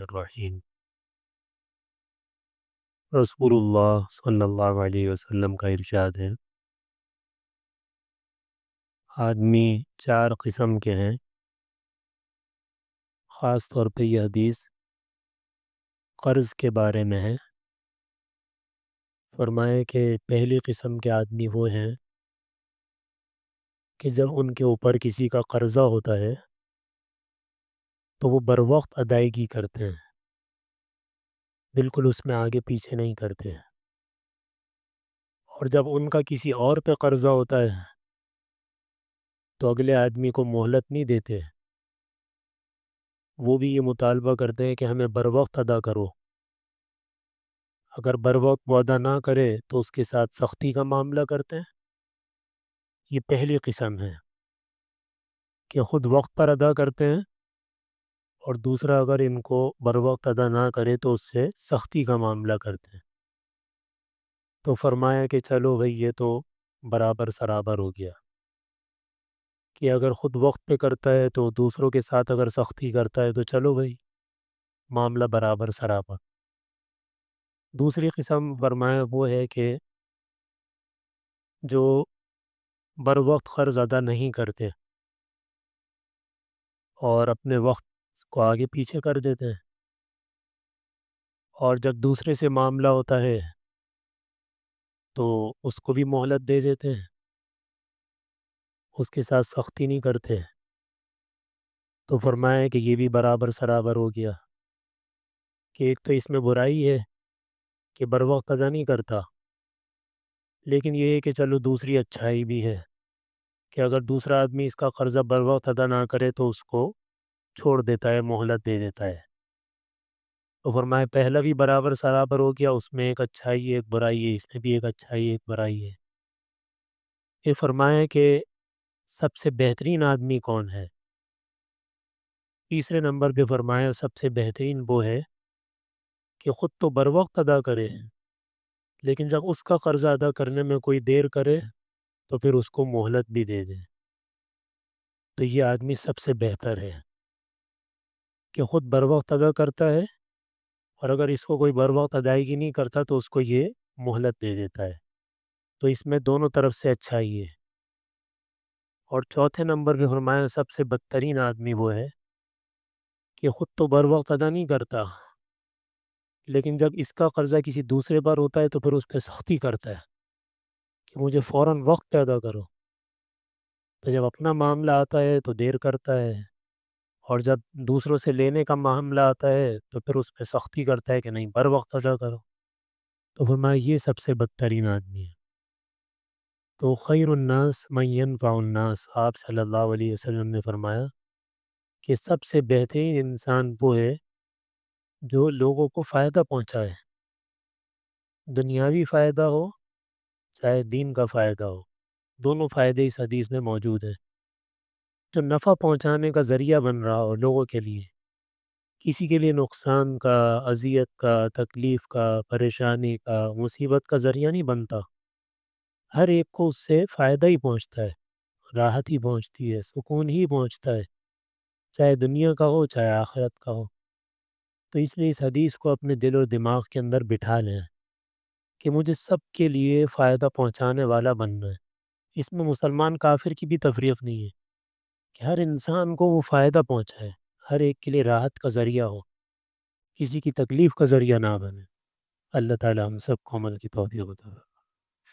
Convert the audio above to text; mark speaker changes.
Speaker 1: الرحیم۔ رسول اللہ صلی اللہ علیہ وسلم کا ارشاد ہے، آدمی چار قسم کے ہیں۔ خاص طور پہ یہ حدیث قرض کے بارے میں ہے۔ فرمائے کہ پہلی قسم کے آدمی وہ ہیں کہ جب ان کے اوپر کسی کا قرضہ ہوتا ہے تو وہ بروقت ادائیگی کرتے ہیں، بالکل اس میں آگے پیچھے نہیں کرتے۔ اور جب ان کا کسی اور پہ قرضہ ہوتا ہے تو اگلے آدمی کو مہلت نہیں دیتے، وہ بھی یہ مطالبہ کرتے ہیں کہ ہمیں بروقت ادا کرو۔ اگر بروقت وہ ادا نہ کرے تو اس کے ساتھ سختی کا معاملہ کرتے ہیں۔ یہ پہلی قسم ہے کہ خود وقت پر ادا کرتے ہیں، اور دوسرا اگر ان کو بروقت ادا نہ کرے تو اس سے سختی کا معاملہ کرتے ہیں۔ تو فرمایا کہ چلو بھئی یہ تو برابر سرابر ہو گیا کہ اگر خود وقت پہ کرتا ہے تو دوسروں کے ساتھ اگر سختی کرتا ہے تو چلو بھئی معاملہ برابر سرابر۔ دوسری قسم فرمایا وہ ہے کہ جو بروقت قرض ادا نہیں کرتے اور اپنے وقت کو آگے پیچھے کر دیتے ہیں، اور جب دوسرے سے معاملہ ہوتا ہے تو اس کو بھی مہلت دے دیتے ہیں، اس کے ساتھ سختی نہیں کرتے۔ تو فرمایا کہ یہ بھی برابر سرابر ہو گیا کہ ایک تو اس میں برائی ہے کہ بروقت ادا نہیں کرتا، لیکن یہ ہے کہ چلو دوسری اچھائی بھی ہے کہ اگر دوسرا آدمی اس کا قرضہ بروقت ادا نہ کرے تو اس کو چھوڑ دیتا ہے، مہلت دے دیتا ہے۔ تو فرمایا پہلا بھی برابر سرابر ہو گیا، اس میں ایک اچھائی ہے ایک برائی ہے، اس میں بھی ایک اچھائی ہے ایک برائی ہے۔ یہ فرمایا کہ سب سے بہترین آدمی کون ہے؟ تیسرے نمبر پہ فرمایا سب سے بہترین وہ ہے کہ خود تو بروقت ادا کرے، لیکن جب اس کا قرضہ ادا کرنے میں کوئی دیر کرے تو پھر اس کو مہلت بھی دے دے۔ تو یہ آدمی سب سے بہتر ہے کہ خود بروقت ادا کرتا ہے، اور اگر اس کو کوئی بروقت ادائیگی نہیں کرتا تو اس کو یہ مہلت دے دیتا ہے۔ تو اس میں دونوں طرف سے اچھائی ہے۔ اور چوتھے نمبر پہ فرمایا سب سے بدترین آدمی وہ ہے کہ خود تو بروقت ادا نہیں کرتا، لیکن جب اس کا قرضہ کسی دوسرے پر ہوتا ہے تو پھر اس پہ سختی کرتا ہے کہ مجھے فوراً وقت پہ ادا کرو۔ تو جب اپنا معاملہ آتا ہے تو دیر کرتا ہے، اور جب دوسروں سے لینے کا معاملہ آتا ہے تو پھر اس پہ سختی کرتا ہے کہ نہیں بروقت ادا کرو۔ تو فرمایا یہ سب سے بدترین آدمی ہے۔ تو خیر الناس من ینفع الناس، آپ صلی اللہ علیہ وسلم نے فرمایا کہ سب سے بہترین انسان وہ ہے جو لوگوں کو فائدہ پہنچائے، دنیاوی فائدہ ہو چاہے دین کا فائدہ ہو، دونوں فائدے اس حدیث میں موجود ہیں۔ جو نفع پہنچانے کا ذریعہ بن رہا ہو لوگوں کے لیے، کسی کے لیے نقصان کا، اذیت کا، تکلیف کا، پریشانی کا، مصیبت کا ذریعہ نہیں بنتا، ہر ایک کو اس سے فائدہ ہی پہنچتا ہے، راحت ہی پہنچتی ہے، سکون ہی پہنچتا ہے، چاہے دنیا کا ہو چاہے آخرت کا ہو۔ تو اس لیے اس حدیث کو اپنے دل و دماغ کے اندر بٹھا لیں کہ مجھے سب کے لیے فائدہ پہنچانے والا بننا ہے۔ اس میں مسلمان کافر کی بھی تفریق نہیں ہے کہ ہر انسان کو وہ فائدہ پہنچائے، ہر ایک کے لیے راحت کا ذریعہ ہو، کسی کی تکلیف کا ذریعہ نہ بنے۔ اللہ تعالی ہم سب کو عمل کی توفیق عطا فرمائے۔